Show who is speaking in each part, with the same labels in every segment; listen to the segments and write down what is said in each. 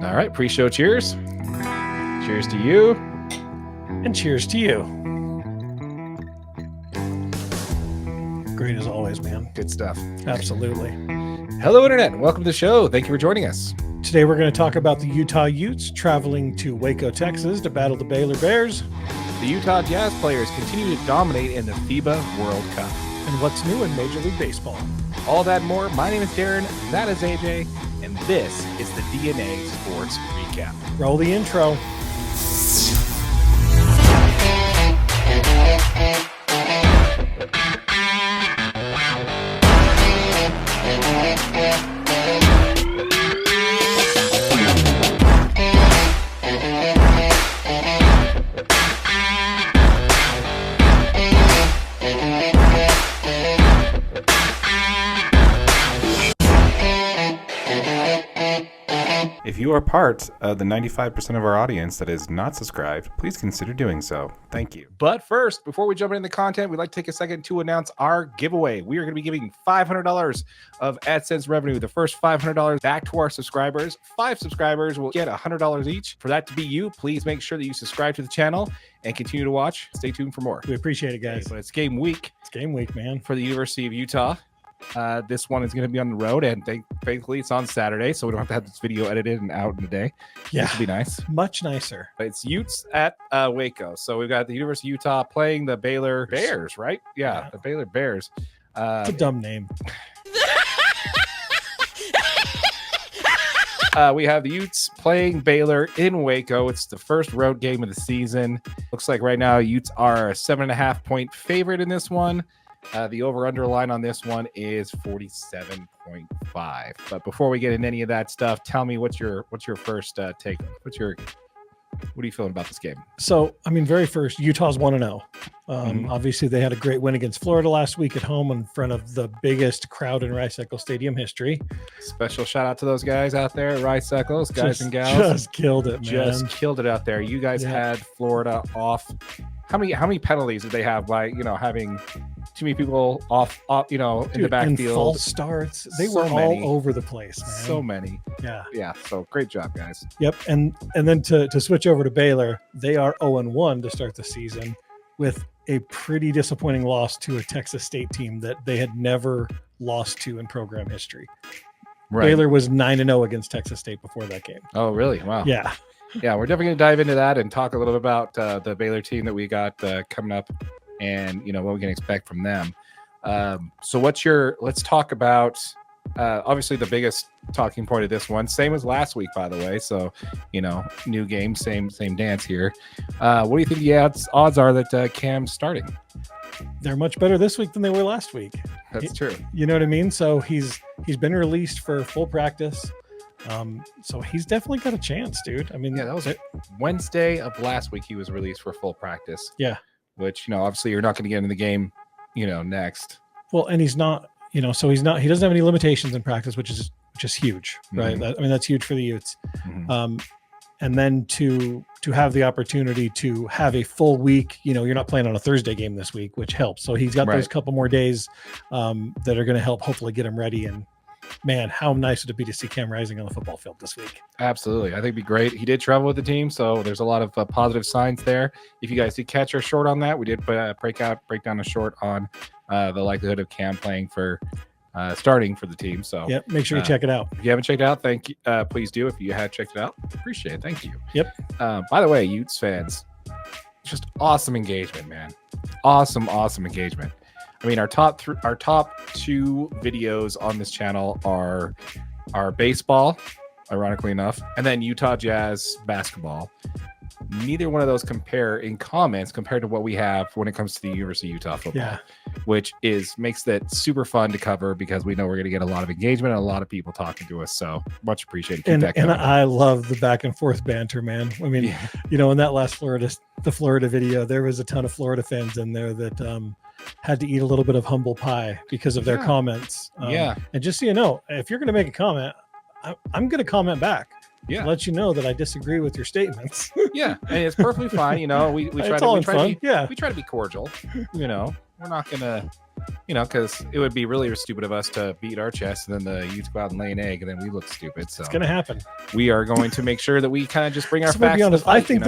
Speaker 1: All right, pre-show cheers. Cheers to you.
Speaker 2: And cheers to you. Great as always, man.
Speaker 1: Good stuff.
Speaker 2: Absolutely.
Speaker 1: Hello, Internet. Welcome to the show. Thank you for joining us.
Speaker 2: Today we're going to talk about the Utah Utes traveling to Waco, Texas to battle the Baylor Bears.
Speaker 1: The Utah Jazz players continue to dominate in the FIBA World Cup.
Speaker 2: And what's new in Major League Baseball.
Speaker 1: All that and more. My name is Darren. That is AJ. And this is the DNA Sports Recap.
Speaker 2: Roll the intro.
Speaker 3: If you are part of the 95% of our audience that is not subscribed, please consider doing so. Thank you.
Speaker 1: But first, before we jump into the content, we'd like to take a second to announce our giveaway. We are going to be giving $500 of AdSense revenue, the first $500 back to our subscribers. 5 subscribers will get $100 each. For that to be you, please make sure that you subscribe to the channel and continue to watch. Stay tuned for more.
Speaker 2: We appreciate it, guys.
Speaker 1: But it's game week.
Speaker 2: It's game week, man.
Speaker 1: For the University of Utah. This one is going to be on the road, and thankfully it's on Saturday, so we don't have to have this video edited and out in a day.
Speaker 2: Yeah,
Speaker 1: which would be nice.
Speaker 2: Much nicer.
Speaker 1: It's Utes at Waco. So we've got the University of Utah playing the Baylor Bears, right? Yeah. The Baylor Bears.
Speaker 2: It's a dumb name.
Speaker 1: We have the Utes playing Baylor in Waco. It's the first road game of the season. Looks like right now Utes are a 7.5 point favorite in this one. The over-under line on this one is 47.5. But before we get into any of that stuff, tell me what's your first take? What are you feeling about this game?
Speaker 2: So, I mean, very first, Utah's 1-0. Obviously, they had a great win against Florida last week at home in front of the biggest crowd in Rice Eccles Stadium history.
Speaker 1: Special shout out to those guys out there at Rice Eccles, guys and gals.
Speaker 2: Just killed it, man.
Speaker 1: Just killed it out there. You guys had Florida off. How many penalties did they have by having too many people off in the backfield?
Speaker 2: False starts. They were all over the place, man.
Speaker 1: So many. Yeah. So great job, guys.
Speaker 2: Yep. And then to switch over to Baylor, they are 0-1 to start the season with a pretty disappointing loss to a Texas State team that they had never lost to in program history. Right. Baylor was 9-0 against Texas State before that game.
Speaker 1: Oh, really? Wow.
Speaker 2: Yeah.
Speaker 1: Yeah, we're definitely going to dive into that and talk a little bit about the Baylor team that we got coming up and, what we can expect from them. So let's talk about, obviously the biggest talking point of this one, same as last week, by the way. So, new game, same dance here. What do you think the odds are that Cam's starting?
Speaker 2: They're much better this week than they were last week.
Speaker 1: That's true.
Speaker 2: You know what I mean? So he's been released for full practice. So he's definitely got a chance, dude. I mean,
Speaker 1: yeah, that was it. Wednesday of last week he was released for full practice.
Speaker 2: Yeah.
Speaker 1: Which, obviously you're not going to get into the game, next.
Speaker 2: Well, and he's not, so he doesn't have any limitations in practice, which is huge, right?
Speaker 1: Mm-hmm.
Speaker 2: That's huge for the Utes.
Speaker 1: Mm-hmm.
Speaker 2: And then to have the opportunity to have a full week, you're not playing on a Thursday game this week, which helps. So he's got those couple more days that are going to help hopefully get him ready. And man, how nice would it be to see Cam Rising on the football field this week? Absolutely.
Speaker 1: I think it'd be great. He did travel with the team, so there's a lot of positive signs there. If you guys did catch our short on that, we did break down a short on the likelihood of Cam playing for starting for the team. So
Speaker 2: yep, make sure you check it out.
Speaker 1: If you haven't checked it out, thank you. Please do. If you had checked it out, appreciate it. Thank you.
Speaker 2: Yep.
Speaker 1: By the way, Utes fans, just awesome engagement, man. Awesome engagement. I mean, our top 2 videos on this channel are baseball, ironically enough, and then Utah Jazz basketball. Neither one of those compare in comments compared to what we have when it comes to the University of Utah football, which makes that super fun to cover because we know we're going to get a lot of engagement and a lot of people talking to us. So much appreciated.
Speaker 2: And I love the back and forth banter, man. I mean, in that last the Florida video, there was a ton of Florida fans in there that had to eat a little bit of humble pie because of their comments. And just so you know, if you're going to make a comment, I'm going to comment back.
Speaker 1: Yeah,
Speaker 2: let you know that I disagree with your statements.
Speaker 1: Yeah, and it's perfectly fine. We try to be cordial. We're not gonna because it would be really stupid of us to beat our chest and then the Utes go out and lay an egg and then we look stupid. So
Speaker 2: It's going to happen.
Speaker 1: we are going to make sure that we kind of just bring our
Speaker 2: So, to
Speaker 1: facts.
Speaker 2: be honest,
Speaker 1: to the fight,
Speaker 2: I think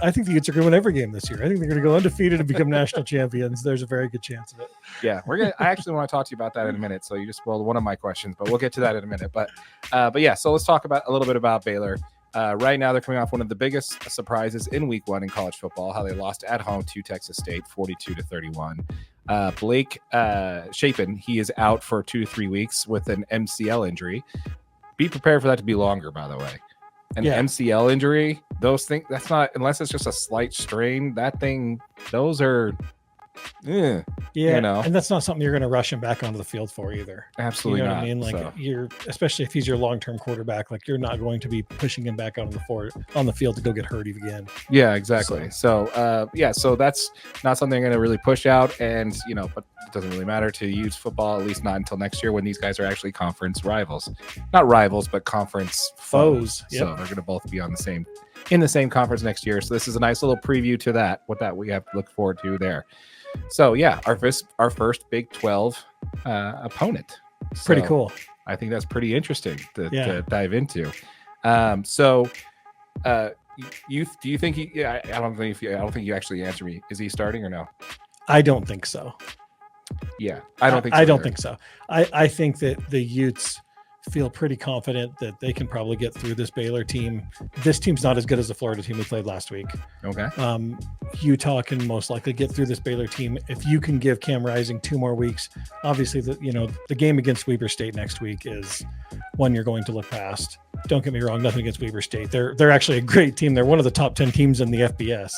Speaker 2: I think the Utes are going to win every game this year. I think they're going to go undefeated and become national champions. There's a very good chance of it.
Speaker 1: Yeah, I actually want to talk to you about that in a minute. So you just spoiled one of my questions, but we'll get to that in a minute. But yeah, so let's talk about a little bit about Baylor. Right now, they're coming off one of the biggest surprises in Week 1 in college football. How they lost at home to Texas State, 42-31. Blake Shapen, he is out for 2 to 3 weeks with an MCL injury. Be prepared for that to be longer, by the way. An MCL injury, those things, that's not, unless it's just a slight strain, that thing, those are,
Speaker 2: and that's not something you're going to rush him back onto the field for either.
Speaker 1: Absolutely not.
Speaker 2: What I mean? Like you're, especially if he's your long-term quarterback, like you're not going to be pushing him back on the field to go get hurt again.
Speaker 1: Yeah, exactly. So that's not something I'm going to really push out, and but it doesn't really matter to Utes football, at least not until next year when these guys are actually conference rivals, not rivals, but conference foes.
Speaker 2: Yep.
Speaker 1: So they're going to both be in the same conference next year. So this is a nice little preview to that. What that we have to look forward to there. So yeah, our first Big 12 opponent.
Speaker 2: Pretty cool.
Speaker 1: I think that's pretty interesting to dive into. Do you think he? I don't think you actually answer me. Is he starting or no?
Speaker 2: I don't think so.
Speaker 1: Yeah, I don't think.
Speaker 2: I don't think so. I think that the Utes feel pretty confident that they can probably get through this Baylor team. This team's not as good as the Florida team we played last week.
Speaker 1: Okay.
Speaker 2: Utah can most likely get through this Baylor team if you can give Cam Rising 2 more weeks. Obviously, the game against Weber State next week is one you're going to look past. Don't get me wrong, nothing against Weber State. They're actually a great team. They're one of the top 10 teams in the FBS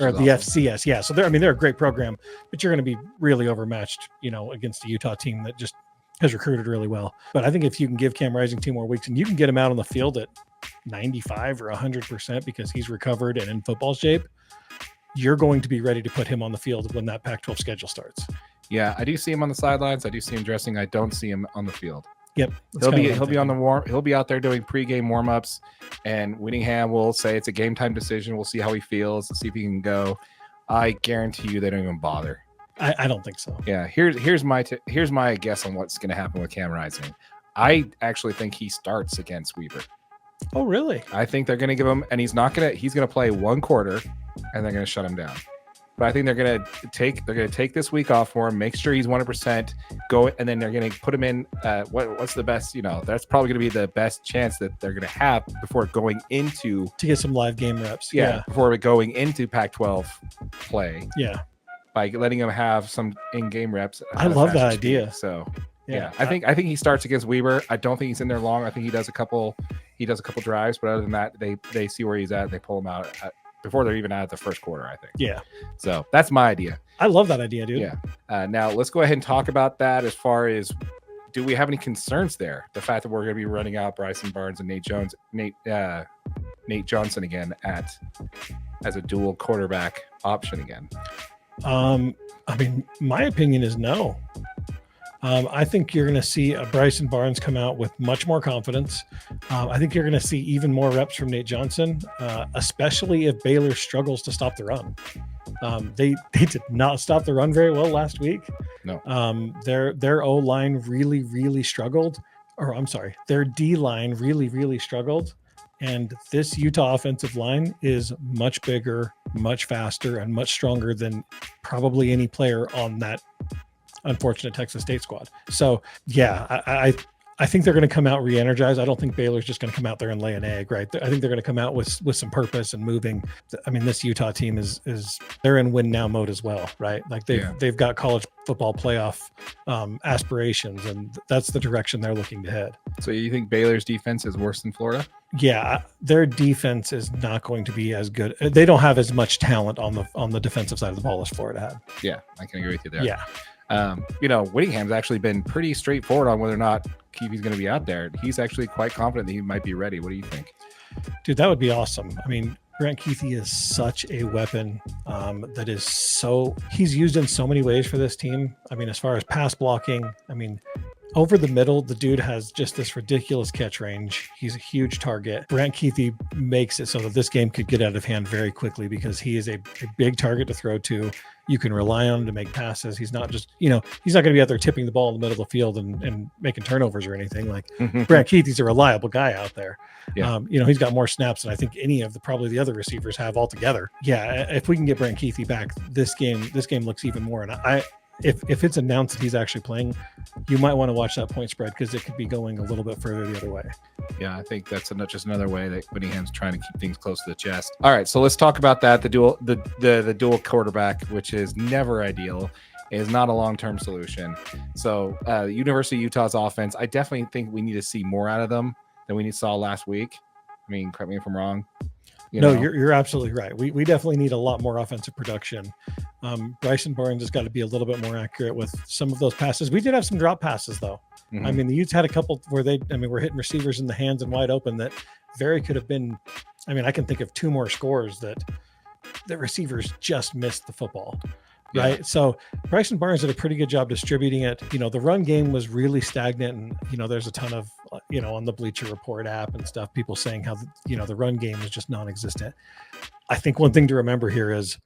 Speaker 2: or the FCS. Yeah, so they're a great program, but you're going to be really overmatched, against a Utah team that just has recruited really well. But I think if you can give Cam Rising 2 more weeks and you can get him out on the field at 95 or 100% because he's recovered and in football shape, you're going to be ready to put him on the field when that Pac-12 schedule starts.
Speaker 1: Yeah, I do see him on the sidelines. I do see him dressing. I don't see him on the field.
Speaker 2: Yep.
Speaker 1: He'll be out there doing pregame warm-ups, and Whittingham will say it's a game time decision. We'll see how he feels, see if he can go. I guarantee you they don't even bother.
Speaker 2: I don't think so.
Speaker 1: Yeah, here's my guess on what's going to happen with Cam Rising. I actually think he starts against Weber.
Speaker 2: Oh, really?
Speaker 1: I think they're going to give him, and he's going to play 1 quarter, and they're going to shut him down. But I think they're going to take this week off for him, make sure he's 100%, go, and then they're going to put him in. What's the best? That's probably going to be the best chance that they're going to have before going into
Speaker 2: to get some live game reps.
Speaker 1: Yeah, before going into Pac-12 play.
Speaker 2: Yeah.
Speaker 1: By letting him have some in-game reps.
Speaker 2: I love that idea.
Speaker 1: So yeah, I think he starts against Weber. I don't think he's in there long. I think he does a couple drives, but other than that, they see where he's at. They pull him out before they're even out of the first quarter, I think.
Speaker 2: Yeah.
Speaker 1: So that's my idea.
Speaker 2: I love that idea, dude.
Speaker 1: Yeah. Now let's go ahead and talk about that. As far as, do we have any concerns there? The fact that we're going to be running out Bryson Barnes and Nate Johnson again as a dual quarterback option again.
Speaker 2: My opinion is no. I think you're going to see Bryson Barnes come out with much more confidence. I think you're going to see even more reps from Nate Johnson, especially if Baylor struggles to stop the run. They did not stop the run very well last week.
Speaker 1: No.
Speaker 2: Their O-line really, really struggled. Or I'm sorry, their D-line really, really struggled. And this Utah offensive line is much bigger, much faster, and much stronger than probably any player on that unfortunate Texas State squad. So, yeah, I think they're going to come out re-energized. I don't think Baylor's just going to come out there and lay an egg, right? I think they're going to come out with some purpose and moving. I mean, this Utah team is they're in win now mode as well, right? Like they've got college football playoff aspirations, and that's the direction they're looking to head.
Speaker 1: So you think Baylor's defense is worse than Florida?
Speaker 2: Yeah, their defense is not going to be as good. They don't have as much talent on the defensive side of the ball as Florida had.
Speaker 1: Yeah, I can agree with you there.
Speaker 2: Yeah.
Speaker 1: Whittingham's actually been pretty straightforward on whether or not Keefe's going to be out there. He's actually quite confident that he might be ready. What do you think?
Speaker 2: Dude, that would be awesome. I mean, Grant Keefe is such a weapon that is he's used in so many ways for this team. I mean, as far as pass blocking, I mean, Over the middle, the dude has just this ridiculous catch range. He's a huge target. Brant Keithy makes it so that this game could get out of hand very quickly because he is a big target to throw to. You can rely on him to make passes. He's not just, he's not going to be out there tipping the ball in the middle of the field and making turnovers or anything. Like Brant Keithy's a reliable guy out there.
Speaker 1: Yeah.
Speaker 2: He's got more snaps than I think any of probably the other receivers have altogether. Yeah, if we can get Brant Keithy back, this game looks even more. And if it's announced that he's actually playing, you might want to watch that point spread because it could be going a little bit further the other way.
Speaker 1: Yeah, I think that's just another way that Whittingham's trying to keep things close to the chest. All right, so let's talk about that. The dual quarterback, which is never ideal, is not a long-term solution. So University of Utah's offense, I definitely think we need to see more out of them than we saw last week. I mean, correct me if I'm wrong.
Speaker 2: You're absolutely right. We definitely need a lot more offensive production. Bryson Barnes has got to be a little bit more accurate with some of those passes. We did have some drop passes though. Mm-hmm. I mean, the Utes had a couple where we're hitting receivers in the hands and wide open that very could have been. I mean, I can think of 2 more scores that the receivers just missed the football. Right. Yeah. So Bryson Barnes did a pretty good job distributing it. The run game was really stagnant. And, there's a ton of, on the Bleacher Report app and stuff, people saying how, the run game is just non-existent. I think one thing to remember here is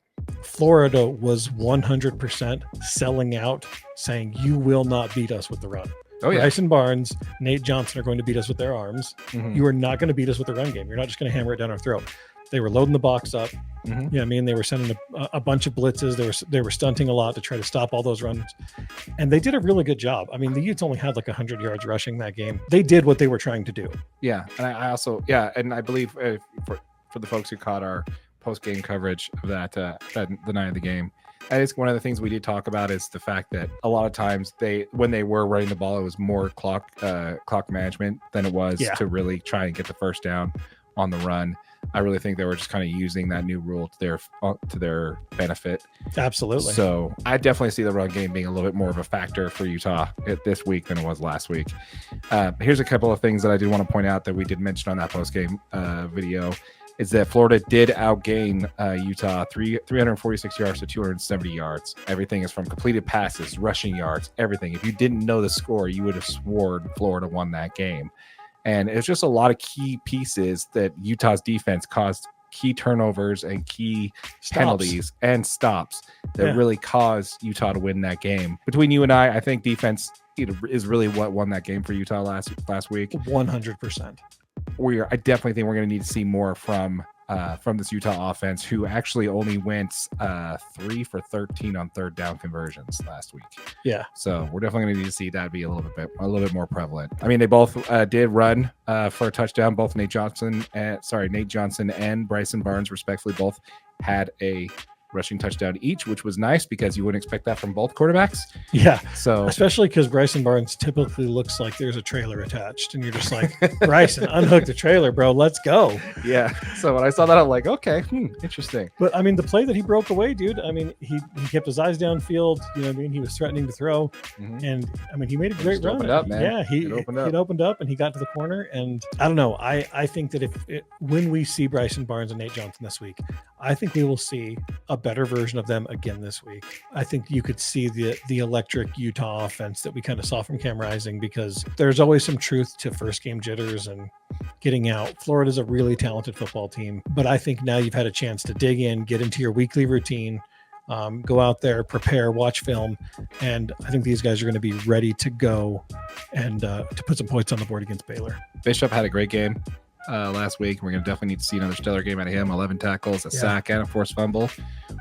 Speaker 2: Florida was 100% selling out, saying you will not beat us with the run.
Speaker 1: Oh, yeah.
Speaker 2: Bryson Barnes, Nate Johnson are going to beat us with their arms.
Speaker 1: Mm-hmm.
Speaker 2: You are not going to beat us with the run game. You're not just going to hammer it down our throat. They were loading the box up.
Speaker 1: Mm-hmm.
Speaker 2: They were sending a bunch of blitzes. They were stunting a lot to try to stop all those runs, and they did a really good job. I mean, the Utes only had like 100 yards rushing that game. They did what they were trying to do.
Speaker 1: Yeah, and I also, and I believe for the folks who caught our post-game coverage of the night of the game, I think one of the things we did talk about is the fact that a lot of times when they were running the ball, it was more clock management than it was to really try and get the first down on the run. I really think they were just kind of using that new rule to their benefit.
Speaker 2: Absolutely.
Speaker 1: So I definitely see the run game being a little bit more of a factor for Utah this week than it was last week. Here's a couple of things that I do want to point out that we did mention on that post-game video is that Florida did outgain Utah 346 yards to 270 yards. Everything is from completed passes, rushing yards, everything. If you didn't know the score, you would have sworn Florida won that game. And it's just a lot of key pieces that Utah's defense caused key turnovers and key penalties and stops that really caused Utah to win that game. Between you and I think defense is really what won that game for Utah last week.
Speaker 2: 100%.
Speaker 1: I definitely think we're going to need to see more from this Utah offense, who actually only went 3 for 13 on third down conversions last week.
Speaker 2: Yeah.
Speaker 1: So we're definitely going to need to see that be a little bit more prevalent. I mean, they both did run for a touchdown. Both Nate Johnson and Bryson Barnes, respectively, both had a rushing touchdown each, which was nice because you wouldn't expect that from both quarterbacks.
Speaker 2: Yeah.
Speaker 1: So
Speaker 2: especially because Bryson Barnes typically looks like there's a trailer attached and you're just like, Bryson, unhook the trailer, bro. Let's go.
Speaker 1: Yeah. So when I saw that, I'm like, okay, interesting.
Speaker 2: But I mean, the play that he broke away, dude, I mean, he kept his eyes downfield. He was threatening to throw. Mm-hmm. And I mean, he made a great run.
Speaker 1: Opened up, man.
Speaker 2: Yeah. He opened up and he got to the corner. And I don't know. I think that when we see Bryson Barnes and Nate Johnson this week, I think we will see a better version of them again this week. I think you could see the electric Utah offense that we kind of saw from Cam Rising, because there's always some truth to first game jitters and getting out. Florida's a really talented football team, but I think now you've had a chance to dig in, get into your weekly routine, go out there, prepare, watch film, and I think these guys are going to be ready to go and to put some points on the board against Baylor.
Speaker 1: Bishop had a great game last week. We're going to definitely need to see another stellar game out of him. 11 tackles, a sack, and a forced fumble.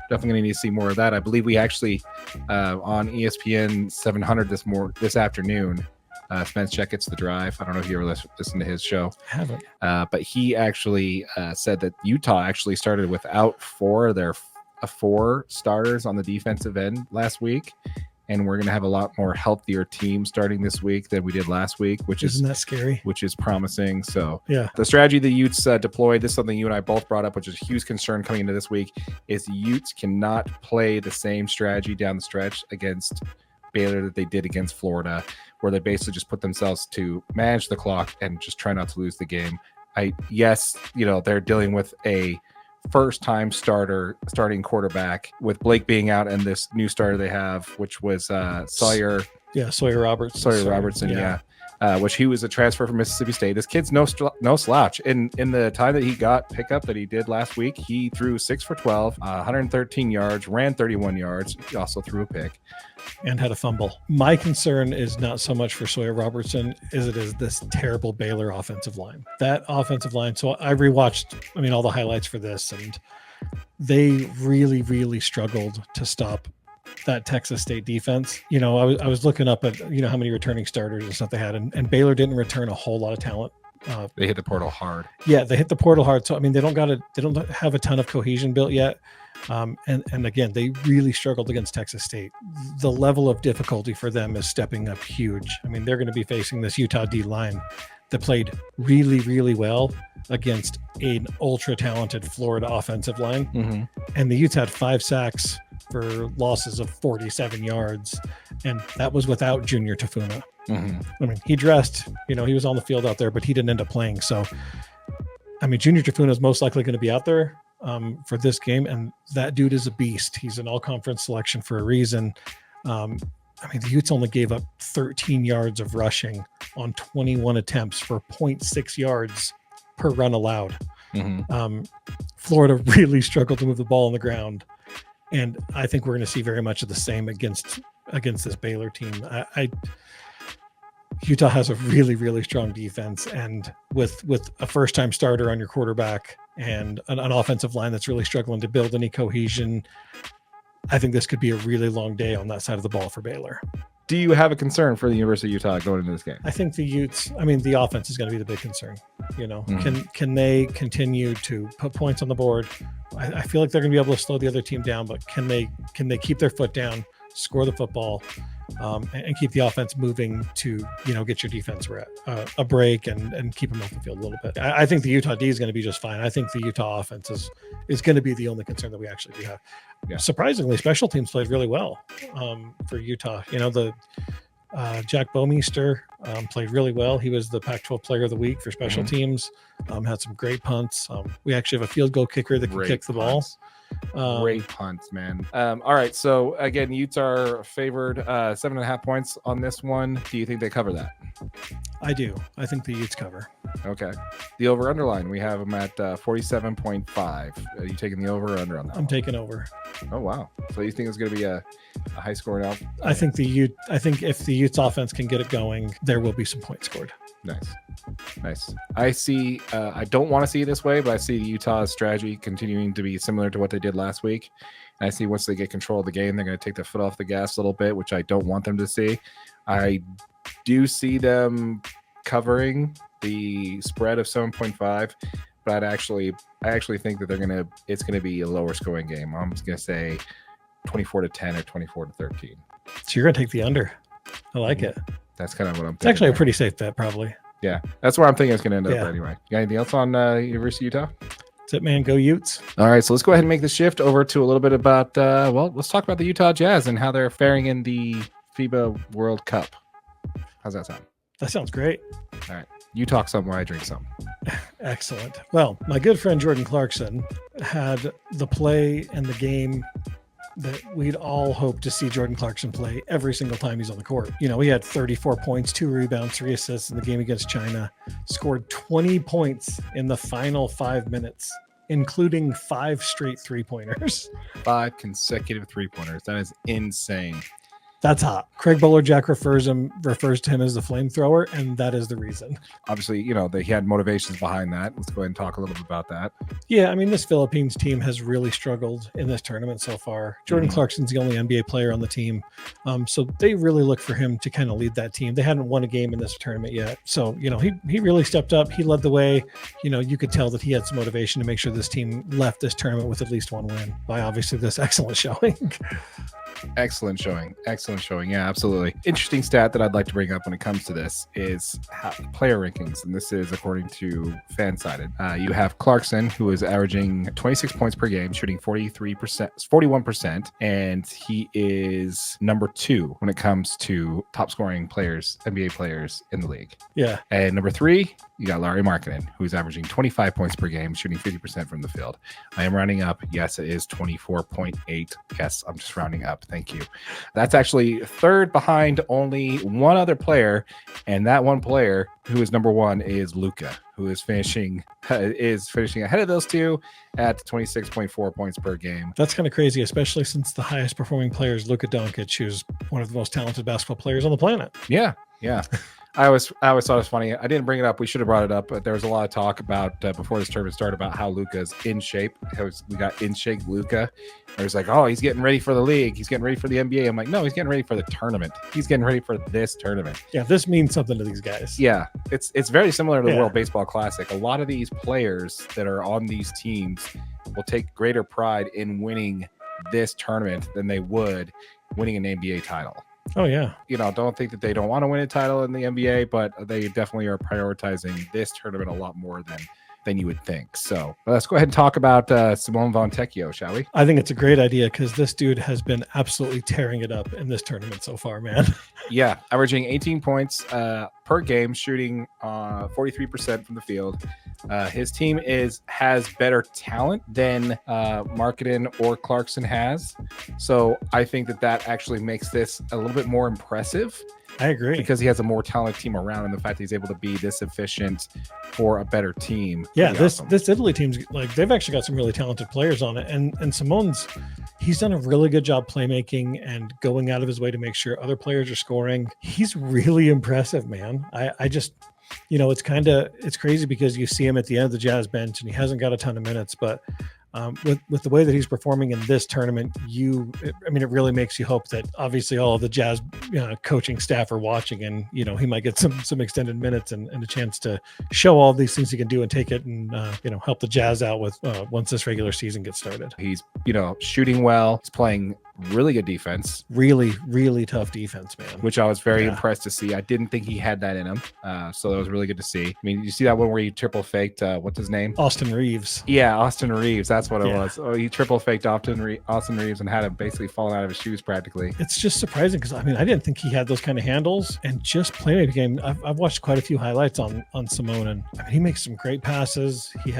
Speaker 1: Definitely going to need to see more of that. I believe we actually on ESPN 700 this afternoon, Spence Checkett's The Drive. I don't know if you ever listened to his show.
Speaker 2: I haven't.
Speaker 1: But he actually said that Utah actually started without 4 of their 4 starters on the defensive end last week. And we're going to have a lot more healthier team starting this week than we did last week,
Speaker 2: Isn't that scary?
Speaker 1: Which is promising. So
Speaker 2: yeah,
Speaker 1: the strategy the Utes deployed, this is something you and I both brought up, which is a huge concern coming into this week, is the Utes cannot play the same strategy down the stretch against Baylor that they did against Florida, where they basically just put themselves to manage the clock and just try not to lose the game. They're dealing with a first-time starting quarterback with Blake being out and this new starter they have, which was Sawyer.
Speaker 2: Yeah, Sawyer Robertson.
Speaker 1: Yeah. Which he was a transfer from Mississippi State. This kid's no slouch. In the time that he got pickup that he did last week, he threw 6 for 12, 113 yards, ran 31 yards. He also threw a pick.
Speaker 2: And had a fumble. My concern is not so much for Sawyer Robertson as it is this terrible Baylor offensive line. That offensive line, so I rewatched, all the highlights for this, and they really, really struggled to stop that Texas State defense. I was looking up at, how many returning starters and stuff they had, and Baylor didn't return a whole lot of talent.
Speaker 1: They hit the portal hard.
Speaker 2: Yeah, they hit the portal hard. So, they don't have a ton of cohesion built yet. And again, they really struggled against Texas State. The level of difficulty for them is stepping up huge. They're going to be facing this Utah D line that played really, really well against an ultra talented Florida offensive line. Mm-hmm. And the Utes had 5 sacks for losses of 47 yards. And that was without Junior Tafuna. Mm-hmm. He dressed, he was on the field out there, but he didn't end up playing. So, Junior Tafuna is most likely going to be out there for this game. And that dude is a beast. He's an all-conference selection for a reason. The Utes only gave up 13 yards of rushing on 21 attempts for 0.6 yards per run allowed. Mm-hmm. Florida really struggled to move the ball on the ground. And I think we're going to see very much of the same against this Baylor team. Utah has a really, really strong defense, and with a first-time starter on your quarterback and an offensive line that's really struggling to build any cohesion, I think this could be a really long day on that side of the ball for Baylor.
Speaker 1: Do you have a concern for the University of Utah going into this game?
Speaker 2: I think the Utes, the offense is going to be the big concern. Can they continue to put points on the board? I feel like they're going to be able to slow the other team down, but can they keep their foot down, score the football, and keep the offense moving to, get your defense a break and keep them off the field a little bit. I think the Utah D is going to be just fine. I think the Utah offense is going to be the only concern that we actually do have. Yeah. Surprisingly, special teams played really well for Utah. Jack Bomeister played really well. He was the Pac-12 Player of the Week for special teams. Had some great punts. We actually have a field goal kicker that can kick the ball.
Speaker 1: Great punts, man. All right, so again, Utes are favored 7.5 points on this one. Do you think they cover that?
Speaker 2: I do. I think the Utes cover.
Speaker 1: Okay. The over-under line, we have them at 47.5. Are you taking the over or under on that?
Speaker 2: I'm taking over.
Speaker 1: Oh, wow. So you think it's going to be a high score now?
Speaker 2: I think if the Utes offense can get it going, there will be some points scored.
Speaker 1: Nice. I see. I don't want to see it this way, but I see Utah's strategy continuing to be similar to what they did last week. And I see once they get control of the game, they're going to take the foot off the gas a little bit, which I don't want them to see. I do see them covering the spread of 7.5, but I actually think that it's going to be a lower scoring game. I'm just going to say 24-10 or 24-13.
Speaker 2: So you're going to take the under. I like it.
Speaker 1: That's kind of what I'm thinking.
Speaker 2: It's actually a pretty safe bet, probably.
Speaker 1: Yeah, that's where I'm thinking it's going to end up anyway. You got anything else on University of Utah?
Speaker 2: That's it, man. Go Utes.
Speaker 1: All right, so let's go ahead and make the shift over to a little bit about, let's talk about the Utah Jazz and how they're faring in the FIBA World Cup. How's that sound?
Speaker 2: That sounds great.
Speaker 1: All right. You talk some while I drink some.
Speaker 2: Excellent. Well, my good friend Jordan Clarkson had the play and the game that we'd all hope to see Jordan Clarkson play every single time he's on the court. He had 34 points, 2 rebounds, 3 assists in the game against China, scored 20 points in the final 5 minutes, including 5 straight 3-pointers.
Speaker 1: 5 consecutive 3-pointers. That is insane.
Speaker 2: That's hot. Craig Bowler-Jack refers to him as the flamethrower, and that is the reason.
Speaker 1: Obviously, he had motivations behind that. Let's go ahead and talk a little bit about that.
Speaker 2: Yeah, this Philippines team has really struggled in this tournament so far. Jordan Clarkson's the only NBA player on the team, so they really look for him to kind of lead that team. They hadn't won a game in this tournament yet, so he really stepped up. He led the way. You could tell that he had some motivation to make sure this team left this tournament with at least one win by obviously this excellent showing.
Speaker 1: Excellent showing. Yeah, absolutely. Interesting stat that I'd like to bring up when it comes to this is player rankings. And this is according to FanSided. You have Clarkson, who is averaging 26 points per game, shooting 41%. And he is number 2 when it comes to top scoring players, NBA players in the league.
Speaker 2: Yeah.
Speaker 1: And number 3, you got Laurie Markkanen, who's averaging 25 points per game, shooting 50% from the field. I am rounding up. Yes, it is 24.8. Yes, I'm just rounding up. Thank you. That's actually third behind only one other player, and that one player who is number 1 is Luka, who is finishing ahead of those two at 26.4 points per game.
Speaker 2: That's kind of crazy, especially since the highest performing player is Luka Doncic, who's one of the most talented basketball players on the planet.
Speaker 1: Yeah. I always thought it was funny. I didn't bring it up. We should have brought it up, but there was a lot of talk about before this tournament started about how Luka's in shape. We got in shape Luka. It was like, oh, he's getting ready for the league. He's getting ready for the NBA. I'm like, no, he's getting ready for the tournament. He's getting ready for this tournament.
Speaker 2: Yeah, this means something to these guys.
Speaker 1: Yeah, it's very similar to the World Baseball Classic. A lot of these players that are on these teams will take greater pride in winning this tournament than they would winning an NBA title.
Speaker 2: Oh, yeah.
Speaker 1: Don't think that they don't want to win a title in the NBA, but they definitely are prioritizing this tournament a lot more than you would think. So let's go ahead and talk about Simone Fontecchio, shall we?
Speaker 2: I think it's a great idea because this dude has been absolutely tearing it up in this tournament so far, man.
Speaker 1: Yeah, averaging 18 points per game, shooting 43% from the field. His team has better talent than Markkanen or Clarkson has. So I think that actually makes this a little bit more impressive.
Speaker 2: I agree.
Speaker 1: Because he has a more talented team around, and the fact that he's able to be this efficient for a better team.
Speaker 2: Yeah, this Italy team's like, they've actually got some really talented players on it. And Simone's, he's done a really good job playmaking and going out of his way to make sure other players are scoring. He's really impressive, man. I just, it's crazy because you see him at the end of the Jazz bench and he hasn't got a ton of minutes, but with the way that he's performing in this tournament, it really makes you hope that obviously all of the Jazz coaching staff are watching, and he might get some extended minutes and a chance to show all these things he can do and take it and help the Jazz out with once this regular season gets started.
Speaker 1: He's shooting well. He's playing really good defense.
Speaker 2: Really, really tough defense, man.
Speaker 1: Which I was very impressed to see. I didn't think he had that in him. So that was really good to see. I mean, you see that one where he triple faked, what's his name?
Speaker 2: Austin Reeves.
Speaker 1: Yeah, Austin Reeves. That's what it was. Oh, he triple faked Austin Reeves and had him basically falling out of his shoes practically.
Speaker 2: It's just surprising because, I didn't think he had those kind of handles and just playmaking game. I've watched quite a few highlights on Simone, and he makes some great passes. He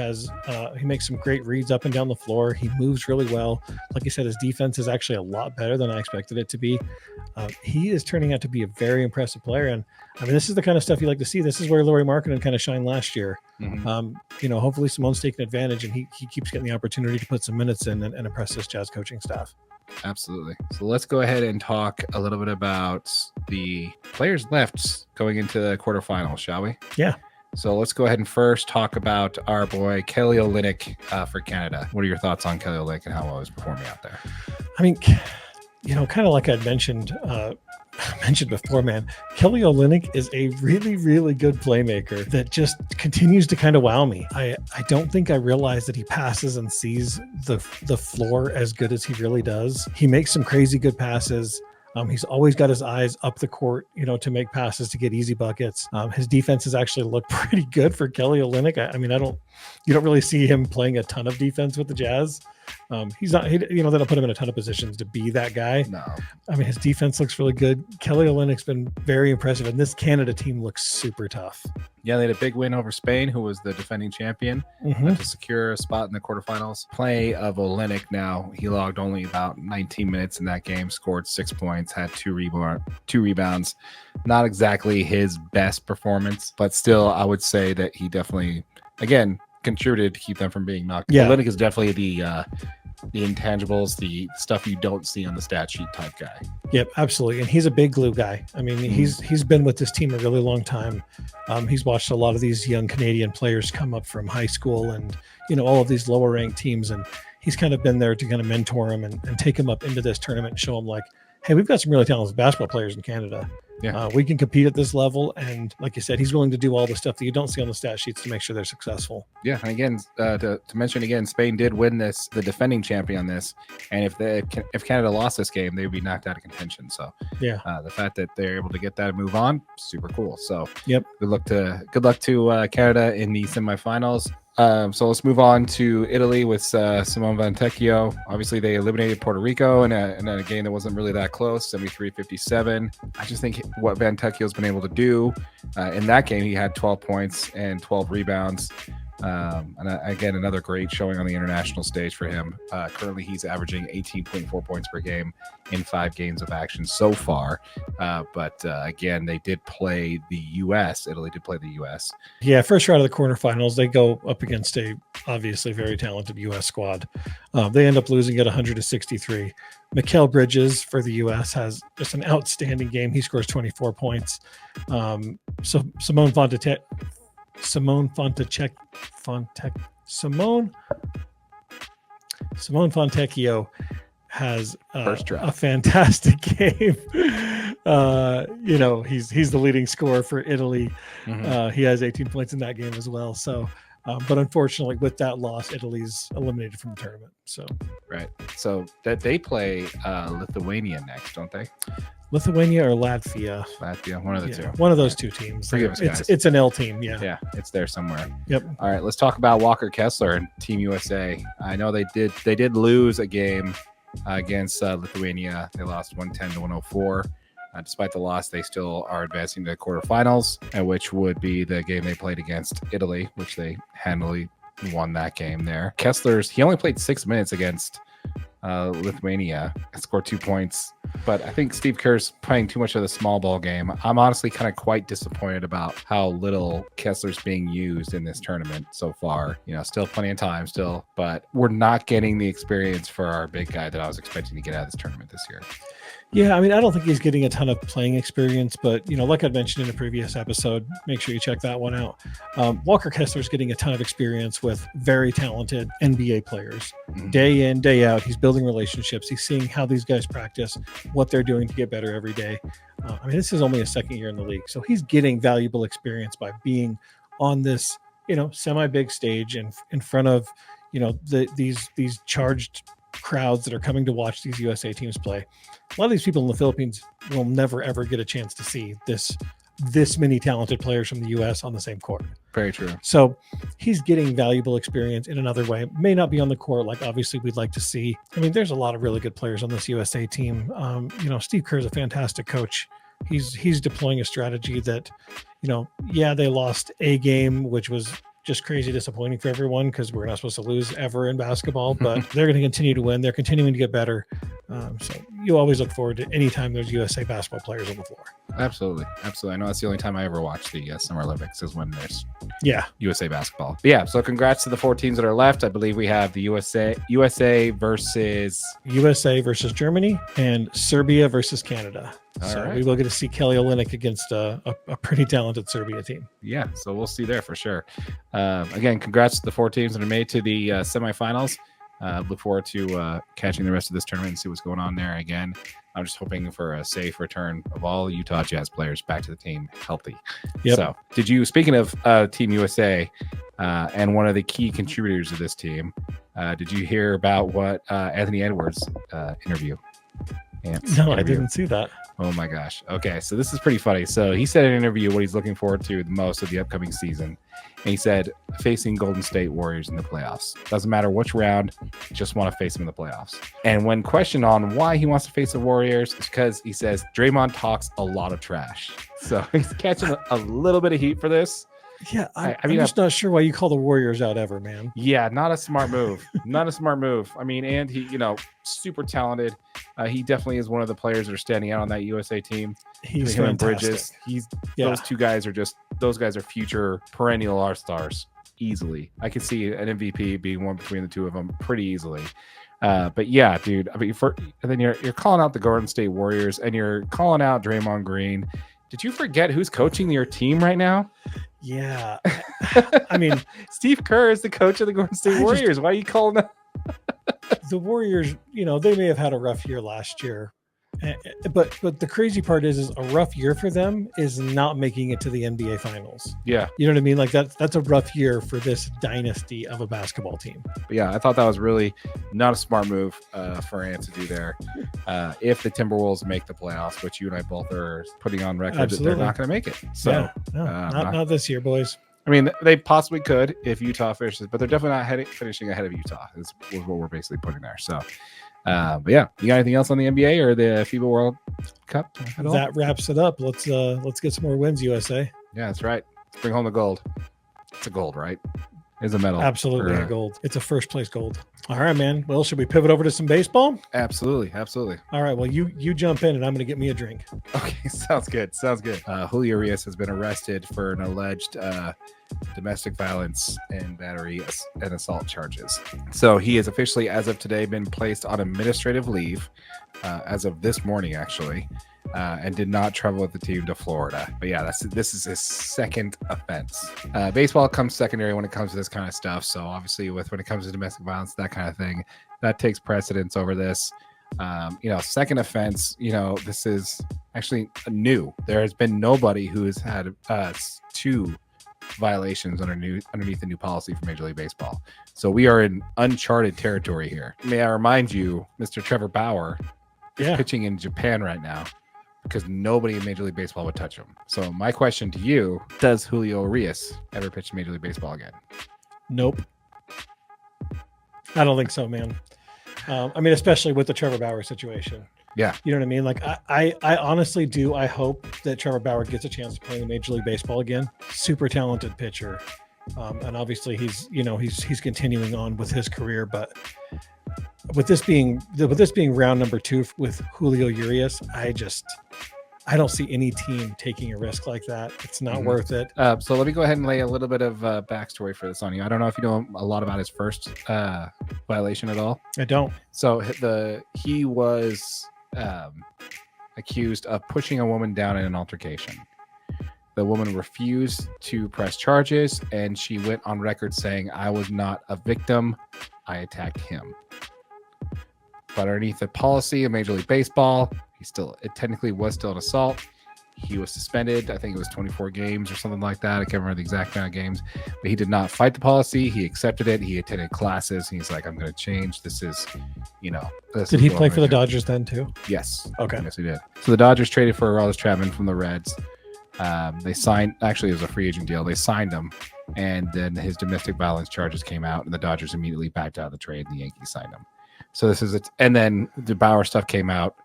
Speaker 2: makes some great reads up and down the floor. He moves really well. Like you said, his defense is actually a lot better than I expected it to be. He is turning out to be a very impressive player, and this is the kind of stuff you like to see. This is where Laurie Markkanen kind of shined last year. Mm-hmm. Hopefully Simone's taking advantage, and he keeps getting the opportunity to put some minutes in and impress this Jazz coaching staff.
Speaker 1: Absolutely. So let's go ahead and talk a little bit about the players left going into the quarterfinals, shall we?
Speaker 2: Yeah.
Speaker 1: So let's go ahead and first talk about our boy Kelly Olynyk for Canada. What are your thoughts on Kelly Olynyk and how well he's performing out there?
Speaker 2: Kind of like I'd mentioned before, man, Kelly Olynyk is a really, really good playmaker that just continues to kind of wow me. I don't think I realized that he passes and sees the floor as good as he really does. He makes some crazy good passes. He's always got his eyes up the court, to make passes to get easy buckets. His defense has actually looked pretty good for Kelly Olynyk. You don't really see him playing a ton of defense with the Jazz. He's not, they don't put him in a ton of positions to be that guy.
Speaker 1: No.
Speaker 2: His defense looks really good. Kelly Olynyk's been very impressive, and this Canada team looks super tough.
Speaker 1: Yeah, they had a big win over Spain, who was the defending champion, to secure a spot in the quarterfinals. Play of Olynyk now, he logged only about 19 minutes in that game, scored 6 points, had two rebounds. Not exactly his best performance, but still, I would say that he definitely, again, contributed to keep them from being knocked.
Speaker 2: Yeah.
Speaker 1: Olynyk is definitely the intangibles, the stuff you don't see on the stat sheet type guy.
Speaker 2: Yep, absolutely. And he's a big glue guy. He's been with this team a really long time. He's watched a lot of these young Canadian players come up from high school and, all of these lower ranked teams. And he's kind of been there to kind of mentor him and take him up into this tournament and show him like, hey, we've got some really talented basketball players in Canada.
Speaker 1: Yeah.
Speaker 2: We can compete at this level. And like you said, he's willing to do all the stuff that you don't see on the stat sheets to make sure they're successful.
Speaker 1: Yeah, and again, to mention again, Spain did win this, the defending champion on this, and if Canada lost this game, they would be knocked out of contention. So
Speaker 2: yeah,
Speaker 1: the fact that they're able to get that and move on, super cool. So
Speaker 2: yep,
Speaker 1: good luck to Canada in the semifinals. So let's move on to Italy with Simone Fontecchio. Obviously, they eliminated Puerto Rico in a game that wasn't really that close, 73-57. I just think what Fontecchio's been able to do in that game, he had 12 points and 12 rebounds. And again, another great showing on the international stage for him. Currently, he's averaging 18.4 points per game in 5 games of action so far. But again, they did play the U.S. Italy did play the U.S.
Speaker 2: Yeah, first round of the quarterfinals, they go up against a obviously very talented U.S. squad. They end up losing at 100-63. Mikal Bridges for the U.S. has just an outstanding game. He scores 24 points. So Simone Fontecchio has a fantastic game. He's the leading scorer for Italy.
Speaker 1: Mm-hmm.
Speaker 2: He has 18 points in that game as well. So, but unfortunately, with that loss, Italy's eliminated from the tournament. So,
Speaker 1: right. So that they play Lithuania next, don't they?
Speaker 2: Lithuania or Latvia?
Speaker 1: Latvia, one of the two.
Speaker 2: One of those two teams.
Speaker 1: Forgive us, guys.
Speaker 2: It's an L team, yeah.
Speaker 1: Yeah, it's there somewhere.
Speaker 2: Yep.
Speaker 1: All right, let's talk about Walker Kessler and Team USA. I know they did lose a game against Lithuania. They lost 110-104. Despite the loss, they still are advancing to the quarterfinals, which would be the game they played against Italy, which they handily won that game there. He only played 6 minutes against Lithuania and scored 2 points. But I think Steve Kerr's playing too much of the small ball game. I'm honestly kind of quite disappointed about how little Kessler's being used in this tournament so far. Still plenty of time still, but we're not getting the experience for our big guy that I was expecting to get out of this tournament this year.
Speaker 2: Yeah, I mean, I don't think he's getting a ton of playing experience, but, like I mentioned in a previous episode, make sure you check that one out. Walker Kessler's getting a ton of experience with very talented NBA players. Mm-hmm. Day in, day out, he's building relationships. He's seeing how these guys practice, what they're doing to get better every day. This is only his second year in the league, so he's getting valuable experience by being on this, semi-big stage in front of, these charged crowds that are coming to watch these USA teams play. A lot of these people in the Philippines will never ever get a chance to see this many talented players from the US on the same court.
Speaker 1: Very true.
Speaker 2: So he's getting valuable experience in another way. May not be on the court like obviously we'd like to see. I mean, there's a lot of really good players on this USA team. Steve Kerr is a fantastic coach. He's deploying a strategy that, they lost a game, which was just crazy disappointing for everyone because we're not supposed to lose ever in basketball, but they're going to continue to win. They're continuing to get better. So you always look forward to any time there's USA basketball players on the floor.
Speaker 1: Absolutely. I know that's the only time I ever watch the Summer Olympics is when there's USA basketball. But yeah, so congrats to the 4 teams that are left. I believe we have the USA versus
Speaker 2: Germany and Serbia versus Canada. So we will get to see Kelly Olynyk against a pretty talented Serbia team.
Speaker 1: Yeah, so we'll see there for sure. Again, congrats to the 4 teams that are made to the semifinals. Look forward to catching the rest of this tournament and see what's going on there. Again, I'm just hoping for a safe return of all Utah Jazz players back to the team healthy.
Speaker 2: Yep.
Speaker 1: So speaking of Team USA and one of the key contributors of this team, did you hear about what Anthony Edwards interview?
Speaker 2: No, I didn't see that.
Speaker 1: Oh my gosh. Okay, so this is pretty funny. So he said in an interview what he's looking forward to the most of the upcoming season. And he said facing Golden State Warriors in the playoffs. Doesn't matter which round, just want to face them in the playoffs. And when questioned on why he wants to face the Warriors, it's because he says Draymond talks a lot of trash. So he's catching a little bit of heat for this.
Speaker 2: Yeah, I'm just not sure why you call the Warriors out ever, man.
Speaker 1: Yeah, not a smart move. Not a smart move. I mean, and he, super talented. He definitely is one of the players that are standing out on that USA team.
Speaker 2: He's
Speaker 1: him
Speaker 2: fantastic.
Speaker 1: And Bridges. Those two guys those guys are future perennial all-stars easily. I could see an MVP being one between the two of them pretty easily. But yeah, dude. I mean, and then you're calling out the Golden State Warriors and you're calling out Draymond Green. Did you forget who's coaching your team right now?
Speaker 2: Yeah. I mean,
Speaker 1: Steve Kerr is the coach of the Golden State Warriors. Why are you calling them?
Speaker 2: The Warriors, they may have had a rough year last year, But the crazy part is a rough year for them is not making it to the NBA Finals.
Speaker 1: Yeah.
Speaker 2: You know what I mean? Like that's a rough year for this dynasty of a basketball team.
Speaker 1: But yeah, I thought that was really not a smart move for Ant to do there. If the Timberwolves make the playoffs, which you and I both are putting on record that they're not going to make it. So
Speaker 2: yeah, no, not this year, boys.
Speaker 1: I mean, they possibly could if Utah finishes, but they're definitely not finishing ahead of Utah. Is what we're basically putting there. So, but yeah, you got anything else on the NBA or the FIBA World Cup?
Speaker 2: That wraps it up. Let's get some more wins, USA.
Speaker 1: Yeah, that's right. Let's bring home the gold. It's a gold, right? It's a medal.
Speaker 2: Absolutely a gold. It's a first place gold. All right, man. Well, should we pivot over to some baseball?
Speaker 1: Absolutely.
Speaker 2: All right. Well, you jump in and I'm going to get me a drink.
Speaker 1: Okay. Sounds good. Julio Urias has been arrested for an alleged domestic violence and battery and assault charges. So he has officially, as of today, been placed on administrative leave as of this morning, actually. And did not travel with the team to Florida. But yeah, this is his second offense. Baseball comes secondary when it comes to this kind of stuff. So obviously when it comes to domestic violence, that kind of thing, that takes precedence over this. Second offense, this is actually new. There has been nobody who has had 2 violations underneath the new policy for Major League Baseball. So we are in uncharted territory here. May I remind you, Mr. Trevor Bauer is pitching in Japan right now, because nobody in Major League Baseball would touch him. So my question to you, does Julio Urias ever pitch in Major League Baseball again?
Speaker 2: Nope. I don't think so, man. I mean, especially with the Trevor Bauer situation.
Speaker 1: Yeah.
Speaker 2: You know what I mean? Like, I honestly do. I hope that Trevor Bauer gets a chance to play in Major League Baseball again. Super talented pitcher. And obviously he's continuing on with his career, but with this being round number 2 with Julio Urias, I don't see any team taking a risk like that. It's not worth it.
Speaker 1: So let me go ahead and lay a little bit of backstory for this on you. I don't know if you know a lot about his first violation at all.
Speaker 2: I don't.
Speaker 1: So he was accused of pushing a woman down in an altercation. The woman refused to press charges, and she went on record saying, "I was not a victim. I attacked him." But underneath the policy of Major League Baseball, it technically was still an assault. He was suspended. I think it was 24 games or something like that. I can't remember the exact amount of games, but he did not fight the policy. He accepted it. He attended classes. He's like, I'm going to change. This is,
Speaker 2: Did he play for the Dodgers then too?
Speaker 1: Yes.
Speaker 2: Okay.
Speaker 1: Yes, he did. So the Dodgers traded for Aroldis Chapman from the Reds. They signed, actually it was a free agent deal. They signed him, and then his domestic violence charges came out, and the Dodgers immediately backed out of the trade, and the Yankees signed him. So this is it. And then the Bauer stuff came out.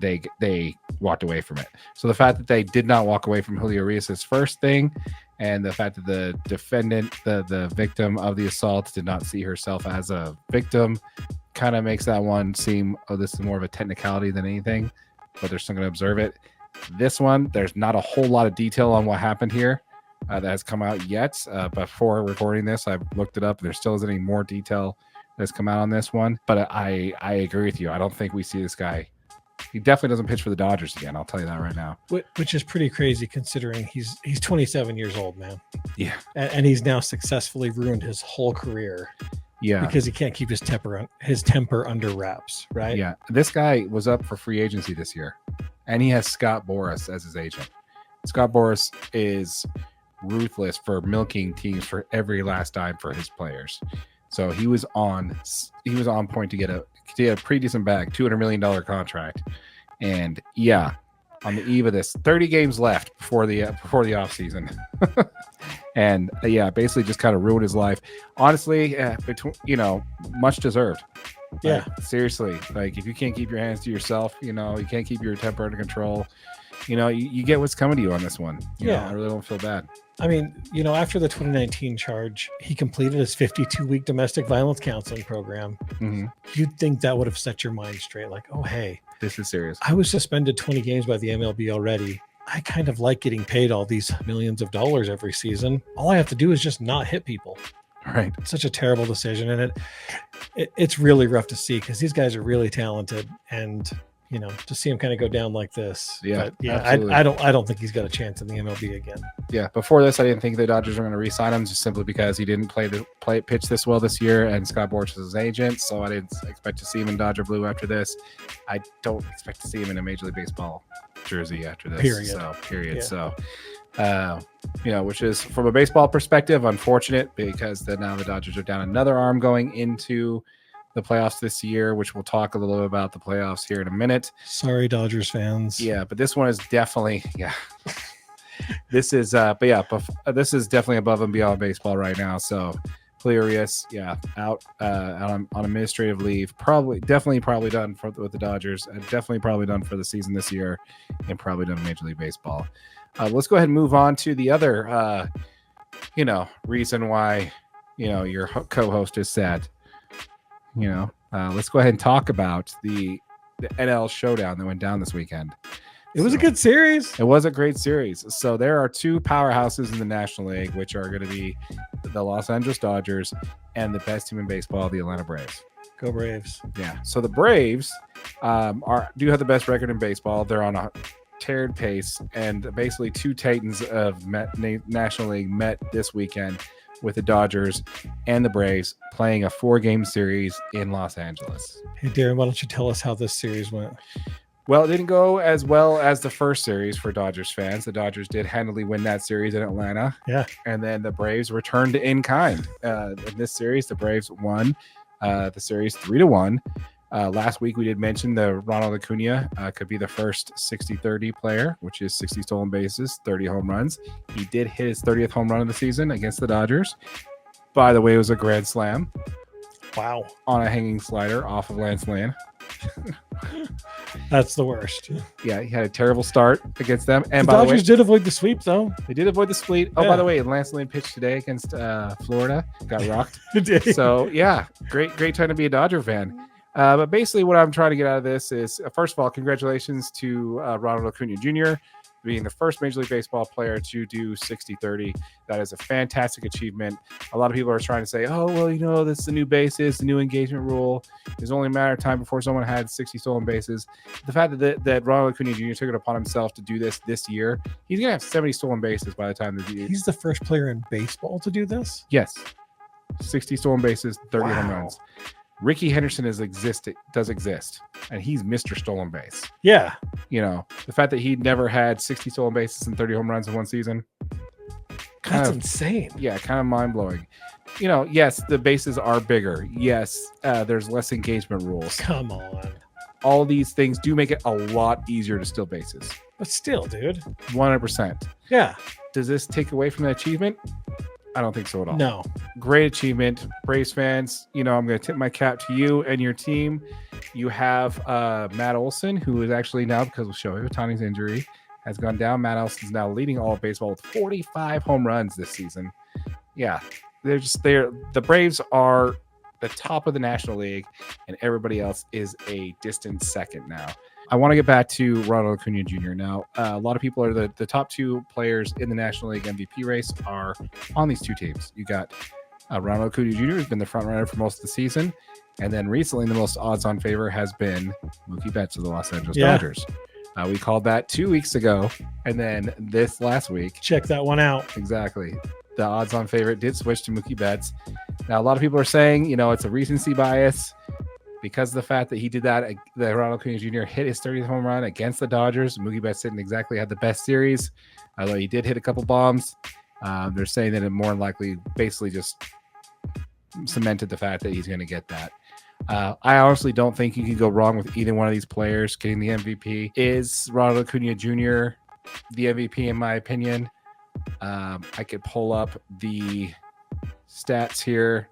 Speaker 1: They walked away from it. So the fact that they did not walk away from Julio Urias' first thing, and the fact that the defendant, the victim of the assault, did not see herself as a victim, kind of makes that one seem, this is more of a technicality than anything, but they're still going to observe it. This one, there's not a whole lot of detail on what happened here that has come out yet. Before recording this, I've looked it up. There still isn't any more detail that's come out on this one. But I agree with you. I don't think we see this guy. He definitely doesn't pitch for the Dodgers again. I'll tell you that right now.
Speaker 2: Which is pretty crazy considering he's 27 years old, man.
Speaker 1: Yeah.
Speaker 2: And he's now successfully ruined his whole career.
Speaker 1: Yeah.
Speaker 2: Because he can't keep his temper under wraps, right?
Speaker 1: Yeah. This guy was up for free agency this year, and he has Scott Boras as his agent. Scott Boras is ruthless for milking teams for every last dime for his players. So he was on point to get a pretty decent bag, $200 million contract. And yeah, on the eve of this, 30 games left before the off season. And basically just kind of ruined his life. Honestly, much deserved.
Speaker 2: Yeah.
Speaker 1: Seriously. Like, if you can't keep your hands to yourself, you can't keep your temper under control, you get what's coming to you on this one. I really don't feel bad.
Speaker 2: I mean, after the 2019 charge, he completed his 52-week domestic violence counseling program.
Speaker 1: Mm-hmm.
Speaker 2: You'd think that would have set your mind straight. Like, oh, hey,
Speaker 1: this is serious.
Speaker 2: I was suspended 20 games by the MLB already. I kind of like getting paid all these millions of dollars every season. All I have to do is just not hit people.
Speaker 1: Right.
Speaker 2: It's such a terrible decision. And it's really rough to see because these guys are really talented. And to see him kind of go down like this.
Speaker 1: Yeah,
Speaker 2: But yeah,
Speaker 1: absolutely.
Speaker 2: I don't think he's got a chance in the MLB again.
Speaker 1: Yeah, before this, I didn't think the Dodgers were going to re-sign him just simply because he didn't pitch this well this year, and Scott Boras is his agent, so I didn't expect to see him in Dodger blue after this. I don't expect to see him in a Major League Baseball jersey after this. Period.
Speaker 2: Yeah.
Speaker 1: So, which is from a baseball perspective unfortunate because now the Dodgers are down another arm going into the playoffs this year, which we'll talk a little bit about the playoffs here in a minute.
Speaker 2: Sorry, Dodgers fans.
Speaker 1: Yeah, but this one is definitely this is this is definitely above and beyond baseball right now. So Julio Urias, out on administrative leave, probably done with the Dodgers, and definitely probably done for the season this year, and probably done in Major League Baseball. Let's go ahead and move on to the other reason why your co-host is sad. Let's go ahead and talk about the NL showdown that went down this weekend.
Speaker 2: It was a good series.
Speaker 1: It was a great series. So there are two powerhouses in the National League, which are going to be the Los Angeles Dodgers and the best team in baseball, the Atlanta Braves.
Speaker 2: Go Braves.
Speaker 1: Yeah. So the Braves do have the best record in baseball. They're on a teared pace, and basically two titans of National League met this weekend with the Dodgers and the Braves playing a 4-game series in Los Angeles.
Speaker 2: Hey, Darren, why don't you tell us how this series went?
Speaker 1: Well, it didn't go as well as the first series for Dodgers fans. The Dodgers did handily win that series in Atlanta.
Speaker 2: Yeah.
Speaker 1: And then the Braves returned in kind. In this series, the Braves won the series 3-1. Last week, we did mention that Ronald Acuna could be the first 60-30 player, which is 60 stolen bases, 30 home runs. He did hit his 30th home run of the season against the Dodgers. By the way, it was a grand slam.
Speaker 2: Wow.
Speaker 1: On a hanging slider off of Lance Lynn.
Speaker 2: That's the worst.
Speaker 1: Yeah, he had a terrible start against them. And
Speaker 2: the Dodgers did avoid the sweep, though.
Speaker 1: They did avoid the sweep. Oh, by the way, Lance Lynn pitched today against Florida. Got rocked. So, yeah, great time to be a Dodger fan. But basically what I'm trying to get out of this is, first of all, congratulations to Ronald Acuna Jr. being the first Major League Baseball player to do 60-30. That is a fantastic achievement. A lot of people are trying to say, oh, well, this is the new bases, the new engagement rule. It's only a matter of time before someone had 60 stolen bases. The fact that Ronald Acuna Jr. took it upon himself to do this year, he's going to have 70 stolen bases by the time
Speaker 2: he's the first player in baseball to do this?
Speaker 1: Yes. 60 stolen bases, 30 home runs. Ricky Henderson does exist, and he's Mr. Stolen Base.
Speaker 2: Yeah.
Speaker 1: The fact that he never had 60 stolen bases and 30 home runs in one season.
Speaker 2: That's insane.
Speaker 1: Yeah, kind of mind-blowing. Yes, the bases are bigger. Yes, there's less engagement rules.
Speaker 2: Come on.
Speaker 1: All these things do make it a lot easier to steal bases.
Speaker 2: But still, dude.
Speaker 1: 100%.
Speaker 2: Yeah.
Speaker 1: Does this take away from the achievement? I don't think so at all.
Speaker 2: No.
Speaker 1: Great achievement. Braves fans, I'm going to tip my cap to you and your team. You have Matt Olson, who is actually now, because of Shohei Ohtani's injury, has gone down. Matt Olson's now leading all of baseball with 45 home runs this season. Yeah, the Braves are the top of the National League, and everybody else is a distant second now. I want to get back to Ronald Acuna Jr. Now, a lot of people are the top two players in the National League MVP race are on these two teams. You got Ronald Acuna Jr., who's been the front runner for most of the season. And then recently, the most odds-on favor has been Mookie Betts of the Los Angeles Dodgers. We called that 2 weeks ago. And then this last week.
Speaker 2: Check that one out.
Speaker 1: Exactly. The odds-on favorite did switch to Mookie Betts. Now, a lot of people are saying, it's a recency bias. Because of the fact that he did that Ronald Acuna Jr. hit his 30th home run against the Dodgers. Mookie Betts didn't exactly have the best series, although he did hit a couple bombs. They're saying that it more than likely basically just cemented the fact that he's going to get that. I honestly don't think you can go wrong with either one of these players getting the MVP. Is Ronald Acuna Jr. the MVP in my opinion? I could pull up the stats here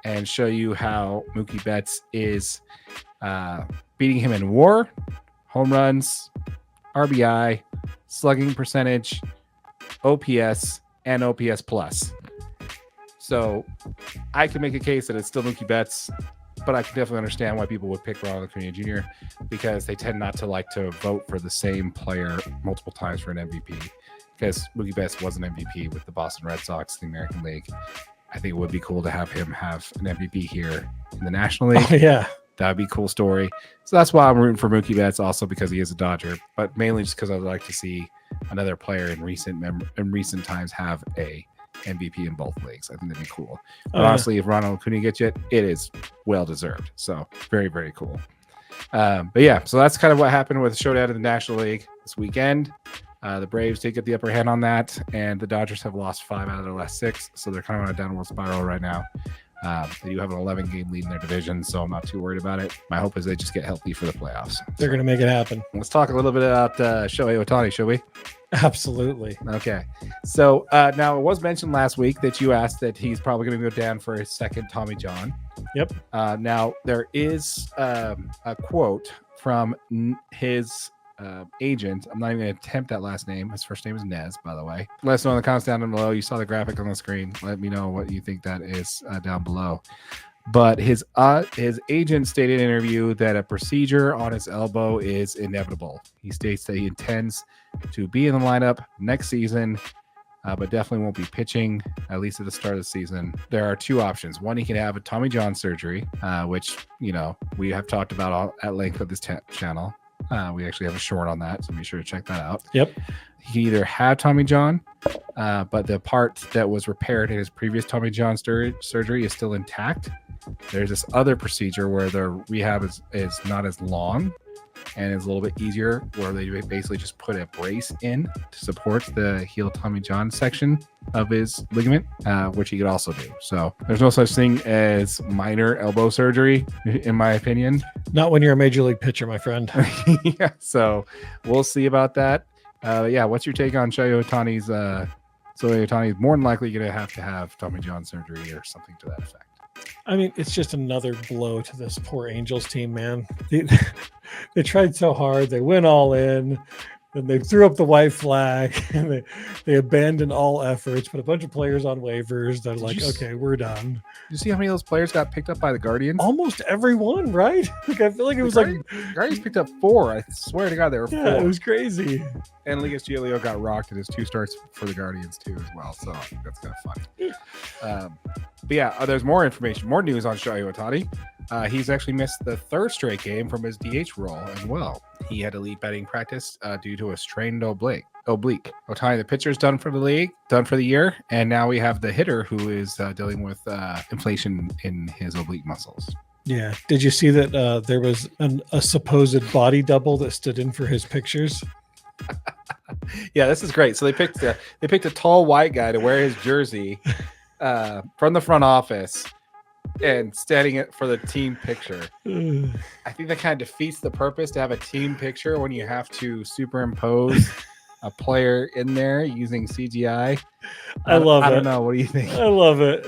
Speaker 1: and show you how Mookie Betts is beating him in WAR, home runs, RBI, slugging percentage, OPS, and OPS plus. So I can make a case that it's still Mookie Betts, but I can definitely understand why people would pick Ronald Acuna Jr. because they tend not to like to vote for the same player multiple times for an MVP. Because Mookie Betts was an MVP with the Boston Red Sox, the American League. I think it would be cool to have him have an MVP here in the National League.
Speaker 2: Oh, yeah.
Speaker 1: That would be a cool story. So that's why I'm rooting for Mookie Betts, also because he is a Dodger, but mainly just because I'd like to see another player in recent times have a MVP in both leagues. I think that'd be cool. But honestly, if Ronald Acuna gets it, it is well deserved. So very, very cool. But yeah, so that's kind of what happened with the showdown in the National League this weekend. The Braves did get the upper hand on that, and the Dodgers have lost 5 out of their last 6, so they're kind of on a downward spiral right now. They do have an 11-game lead in their division, so I'm not too worried about it. My hope is they just get healthy for the playoffs.
Speaker 2: They're going to make it happen.
Speaker 1: Let's talk a little bit about Shohei Ohtani, shall we?
Speaker 2: Absolutely.
Speaker 1: Okay. So now it was mentioned last week that you asked that he's probably going to go down for his second Tommy John.
Speaker 2: Yep.
Speaker 1: Now, there is a quote from his agent. I'm not even going to attempt that last name. His first name is Nez, by the way. Let us know in the comments down below. You saw the graphic on the screen. Let me know what you think that is down below. But his agent stated in an interview that a procedure on his elbow is inevitable. He states that he intends to be in the lineup next season, but definitely won't be pitching, at least at the start of the season. There are 2 options. One, he can have a Tommy John surgery, which, we have talked about at length with this channel. We actually have a short on that, so be sure to check that out.
Speaker 2: Yep.
Speaker 1: He can either have Tommy John, but the part that was repaired in his previous Tommy John surgery is still intact. There's this other procedure where the rehab is not as long and is a little bit easier, where they basically just put a brace in to support the heel Tommy John section of his ligament, which he could also do. So there's no such thing as minor elbow surgery, in my opinion.
Speaker 2: Not when you're a major league pitcher, my friend.
Speaker 1: Yeah, so we'll see about that. Yeah, what's your take on Shohei Ohtani's? Shohei Ohtani is more than likely going to have Tommy John surgery or something to that effect.
Speaker 2: I mean, it's just another blow to this poor Angels team, man. They tried so hard. They went all in. Then they threw up the white flag, and they abandoned all efforts, put a bunch of players on waivers. They're like, okay, we're done.
Speaker 1: Did you see how many of those players got picked up by the Guardians?
Speaker 2: Almost everyone, right? Like, I feel like it was
Speaker 1: Guardians picked up 4. I swear to God, they were 4.
Speaker 2: Yeah, it was crazy.
Speaker 1: And Lucas Giolito got rocked in his 2 starts for the Guardians too, as well. So I think that's kind of funny. But yeah, there's more information, more news on Shohei Ohtani. He's actually missed the 3rd straight game from his DH role as well. He had to leave batting practice due to a strained oblique. Ohtani, the pitcher, is done for the league, done for the year, and now we have the hitter who is dealing with inflation in his oblique muscles.
Speaker 2: Yeah. Did you see that there was a supposed body double that stood in for his pictures?
Speaker 1: Yeah, this is great. So they picked a tall white guy to wear his jersey from the front office and standing it for the team picture. I think that kind of defeats the purpose to have a team picture when you have to superimpose a player in there using CGI. I don't know. What do you think?
Speaker 2: I love it.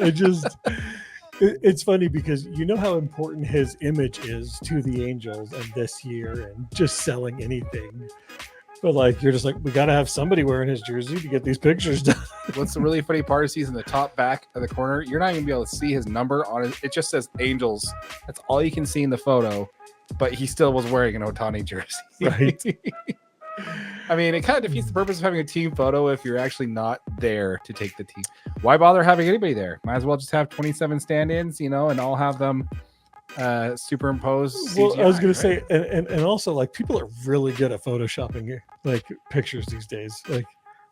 Speaker 2: It's funny because you know how important his image is to the Angels and this year and just selling anything. But like, you're just like, we got to have somebody wearing his jersey to get these pictures done.
Speaker 1: What's the really funny part is he's in the top back of the corner. You're not even gonna be able to see his number on it. It just says Angels. That's all you can see in the photo. But he still was wearing an Ohtani jersey.
Speaker 2: Right.
Speaker 1: I mean, it kind of defeats the purpose of having a team photo if you're actually not there to take the team. Why bother having anybody there? Might as well just have 27 stand-ins, and all have them superimposed CGI,
Speaker 2: well, I was gonna say, and also, like, people are really good at photoshopping like pictures these days. Like,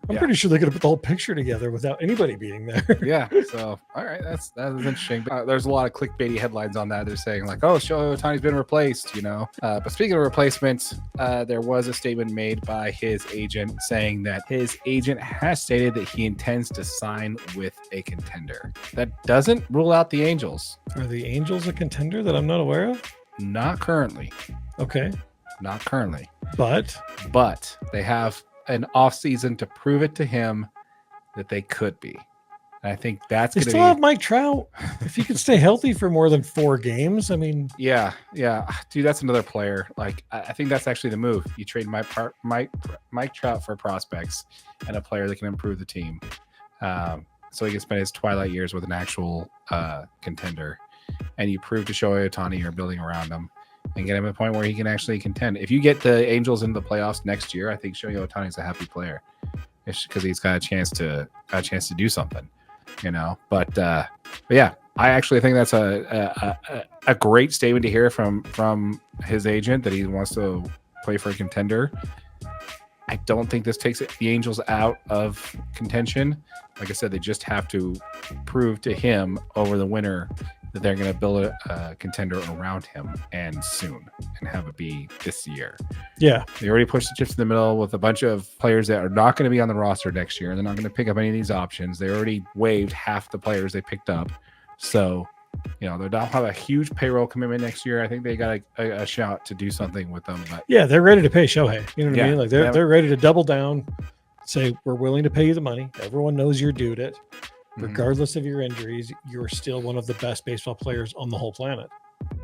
Speaker 2: I'm pretty sure they could have put the whole picture together without anybody being there.
Speaker 1: Yeah. So, all right, that is interesting. There's a lot of clickbaity headlines on that. They're saying like, "Oh, Shohei Ohtani's been replaced," But speaking of replacements, there was a statement made by his agent saying that his agent has stated that he intends to sign with a contender. That doesn't rule out the Angels.
Speaker 2: Are the Angels a contender that I'm not aware of?
Speaker 1: Not currently.
Speaker 2: Okay.
Speaker 1: Not currently.
Speaker 2: But
Speaker 1: they have an off season to prove it to him that they could be. And I think that's
Speaker 2: they still have Mike Trout. If he can stay healthy for more than 4 games, I mean,
Speaker 1: yeah, dude, that's another player. Like, I think that's actually the move. You trade Mike Trout for prospects and a player that can improve the team, so he can spend his twilight years with an actual contender. And you prove to Shohei Ohtani you're building around him and get him to a point where he can actually contend. If you get the Angels into the playoffs next year, I think Shohei Ohtani is a happy player. It's because he's got a chance to do something, But yeah, I actually think that's a great statement to hear from his agent that he wants to play for a contender. I don't think this takes the Angels out of contention. Like I said, they just have to prove to him over the winter that they're going to build a contender around him and soon and have it be this year.
Speaker 2: Yeah.
Speaker 1: They already pushed the chips in the middle with a bunch of players that are not going to be on the roster next year. They're not going to pick up any of these options. They already waived half the players they picked up. So, you know, they don't have a huge payroll commitment next year. I think they got a shot to do something with them. But
Speaker 2: yeah, they're ready to pay Shohei. You know what I mean? Like
Speaker 1: Yeah.
Speaker 2: they're ready to double down, say we're willing to pay you the money. Everyone knows you're due it. Regardless of your injuries, you're still one of the best baseball players on the whole planet.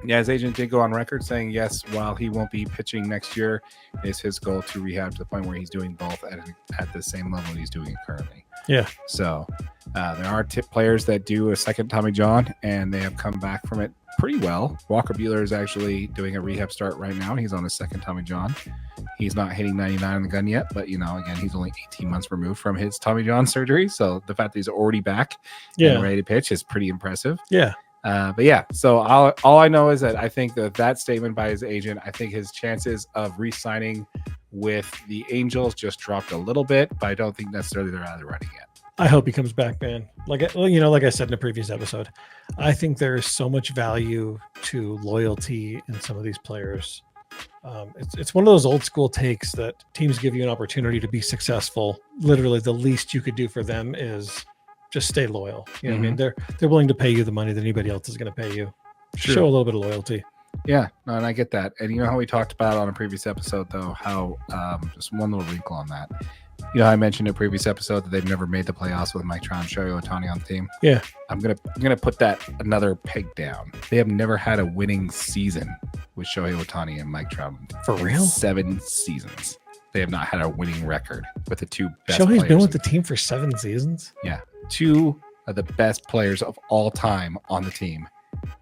Speaker 1: Yeah, his agent did go on record saying, yes, while he won't be pitching next year, it's his goal to rehab to the point where he's doing both at the same level he's doing it currently.
Speaker 2: Yeah.
Speaker 1: So there are players that do a second Tommy John, and they have come back from it pretty well. Walker Buehler is actually doing a rehab start right now. He's on his second Tommy John. He's not hitting 99 on the gun yet, but, you know, again, he's only 18 months removed from his Tommy John surgery. So the fact that he's already back and ready to pitch is pretty impressive.
Speaker 2: Yeah.
Speaker 1: But yeah, so all I know is that I think that statement by his agent, I think his chances of re-signing with the Angels just dropped a little bit, but I don't think necessarily they're out of the running yet.
Speaker 2: I hope he comes back, man. Like I said in a previous episode, I think there is so much value to loyalty in some of these players. It's one of those old school takes that teams give you an opportunity to be successful. Literally, the least you could do for them is just stay loyal. You know what I mean? They're willing to pay you the money that anybody else is going to pay you.
Speaker 1: True.
Speaker 2: Show a little bit of loyalty.
Speaker 1: Yeah, no, and I get that. And you know how we talked about on a previous episode, though, how just one little wrinkle on that. You know, I mentioned in a previous episode that they've never made the playoffs with Mike Trout and Shohei Ohtani on the team.
Speaker 2: Yeah,
Speaker 1: I'm gonna put that another peg down. They have never had a winning season with Shohei Ohtani and Mike Trout.
Speaker 2: For real?
Speaker 1: 7 seasons. They have not had a winning record with the two best
Speaker 2: Shohei's
Speaker 1: players.
Speaker 2: been with the team for 7 seasons.
Speaker 1: Yeah, 2 of the best players of all time on the team.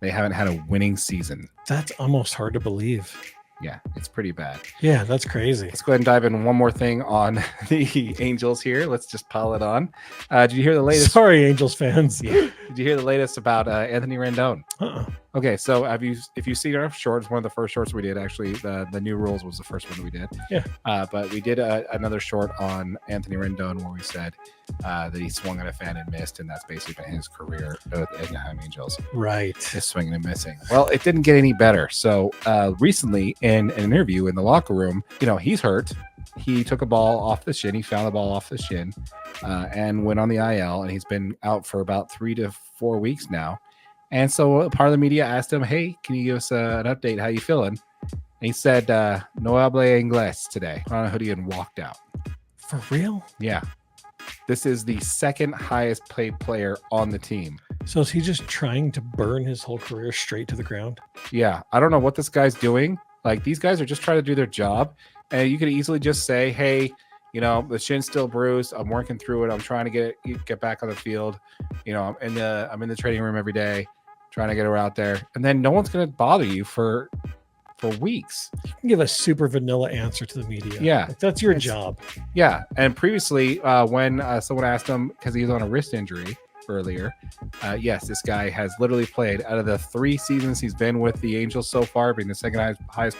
Speaker 1: They haven't had a winning season.
Speaker 2: That's almost hard to believe.
Speaker 1: Yeah, it's pretty bad.
Speaker 2: Yeah, that's crazy.
Speaker 1: Let's go ahead and dive in one more thing on the Angels here. Let's just pile it on. Did you hear the latest?
Speaker 2: Sorry, Angels fans.
Speaker 1: Yeah. Did you hear the latest about Anthony Rendon? Okay, so if you see our shorts, one of the first shorts we did, actually, the new rules was the first one that we did.
Speaker 2: Yeah.
Speaker 1: But we did another short on Anthony Rendon where we said that he swung at a fan and missed, and that's basically been his career with the Anaheim Angels.
Speaker 2: Right.
Speaker 1: Is swinging and missing. Well, it didn't get any better. So recently in an interview in the locker room, you know, he's hurt. He took a ball off the shin. He found the ball off the shin and went on the IL, and he's been out for about 3 to 4 weeks now. And so part of the media asked him, hey, can you give us an update? How you feeling? And he said, no hablo inglés today. Put on a hoodie and walked out.
Speaker 2: For real?
Speaker 1: Yeah. This is the second highest paid player on the team.
Speaker 2: So is he just trying to burn his whole career straight to the ground?
Speaker 1: Yeah. I don't know what this guy's doing. Like, these guys are just trying to do their job. And you could easily just say, hey, you know, the shin's still bruised. I'm working through it. I'm trying to get back on the field. You know, I'm in the training room every day, trying to get her out there. And then no one's going to bother you for weeks.
Speaker 2: You can give a super vanilla answer to the media.
Speaker 1: Yeah.
Speaker 2: Like, that's your job.
Speaker 1: Yeah. And previously, when someone asked him, because he was on a wrist injury earlier, yes, this guy has literally played out of the 3 seasons he's been with the Angels so far, being the second highest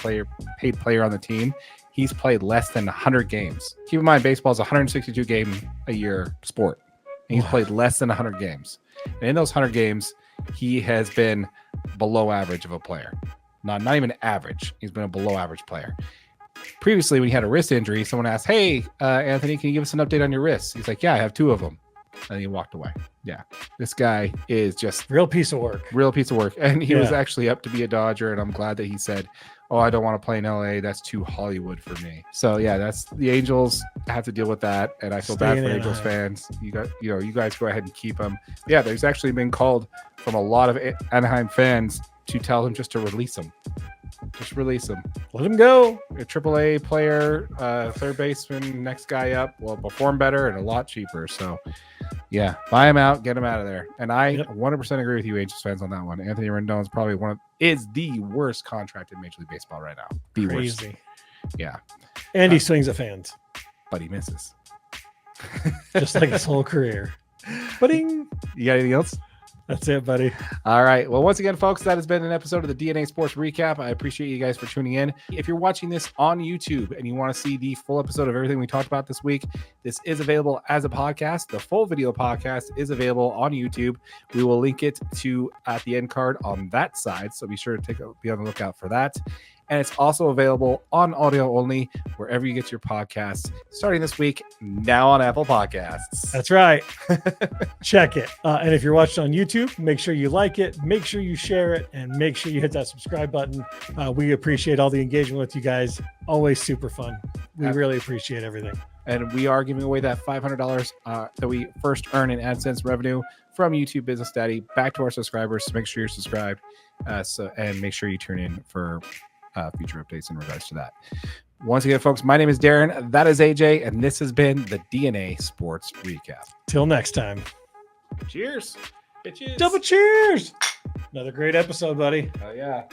Speaker 1: paid player on the team. He's played less than 100 games. Keep in mind, baseball is a 162 game a year sport. And he's played less than 100 games. And in those 100 games, he has been below average of a player. Not even average. He's been a below average player. Previously, when he had a wrist injury, someone asked, hey, Anthony, can you give us an update on your wrists? He's like, yeah, I have 2 of them. And he walked away. Yeah. This guy is just
Speaker 2: real piece of work.
Speaker 1: And he was actually up to be a Dodger. And I'm glad that he said, oh, I don't want to play in LA. That's too Hollywood for me. So yeah, that's the Angels have to deal with that. And I feel bad for Angels fans. You guys go ahead and keep him. Yeah, there's actually been called from a lot of Anaheim fans to tell him just to release him. Just release him.
Speaker 2: Let him go.
Speaker 1: A AAA player, third baseman, next guy up will perform better and a lot cheaper. So, yeah, buy him out, get him out of there. And I 100% agree with you, Angels fans, on that one. Anthony Rendon is probably is the worst contract in Major League Baseball right now. The
Speaker 2: Crazy.
Speaker 1: Worst. Yeah.
Speaker 2: And he swings at fans.
Speaker 1: But he misses.
Speaker 2: Just like his whole career.
Speaker 1: You got anything else?
Speaker 2: That's it, buddy.
Speaker 1: All right. Well, once again, folks, that has been an episode of the DNA Sports Recap. I appreciate you guys for tuning in. If you're watching this on YouTube and you want to see the full episode of everything we talked about this week, this is available as a podcast. The full video podcast is available on YouTube. We will link it to at the end card on that side. So be sure to be on the lookout for that. And it's also available on audio only, wherever you get your podcasts, starting this week, now on Apple Podcasts.
Speaker 2: That's right. Check it. And if you're watching on YouTube, make sure you like it, make sure you share it, and make sure you hit that subscribe button. We appreciate all the engagement with you guys. Always super fun. We really appreciate everything.
Speaker 1: And we are giving away that $500 that we first earn in AdSense revenue from YouTube Business Daddy back to our subscribers. So make sure you're subscribed and make sure you tune in for future updates in regards to that. Once again, folks, my name is Darren. That is AJ, and this has been the DNA Sports Recap.
Speaker 2: Till next time.
Speaker 1: Cheers. Bitches.
Speaker 2: Double cheers. Another great episode, buddy.
Speaker 1: Oh, yeah.